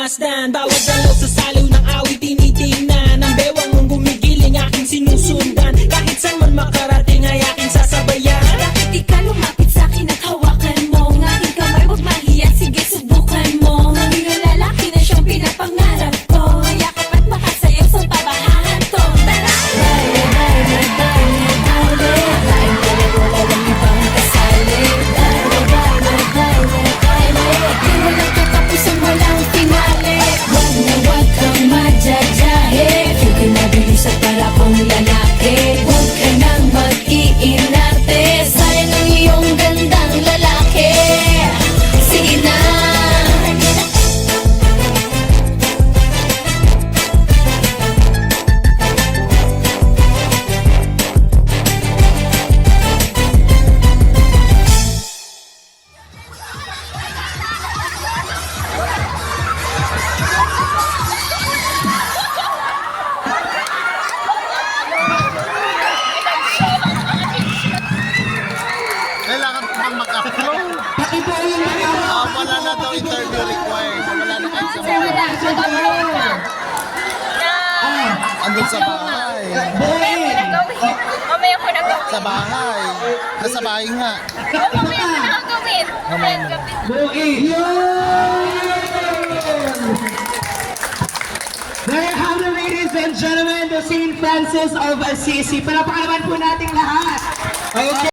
pagmamasdan. Bawat dalaw sa saliw ng awit tinitingnan. Ang bewang mong gumigiling aking sinusundan. Kahit saan man makarating ay aking sasabayan. Bakit di ka lumapit sa'kin at hawakan mo ang aking kamay? Huwag mahiya, sige subukan mo. Maging ang lalaki na siyang pinapangarap ko. Mayakap at makasayaw sa pabahaan to. Tara! Baile, baile, baile, baile. Laing dalawa, walang ibang kasali. Baile, baile, baile, baile. Di walang katapusan, walang finale. Huwag na huwag kang madyajahe. Huwag ka nabilis at para kong lalaki. Huwag ka nang mag-iinarte. Sayang ang iyong gandang lalaki. Sige na. Kailangan pa bang mag-upload? Wala na daw interview required. Wala na kayo sa bahay. Andun sa bahay. Mamaya ko na gawin. Sa bahay. Nasa bahay nga. Mamaya ko na gawin. There you have it, ladies and gentlemen, the St. Francis of Assisi. Palapakalaman po nating lahat. Okay.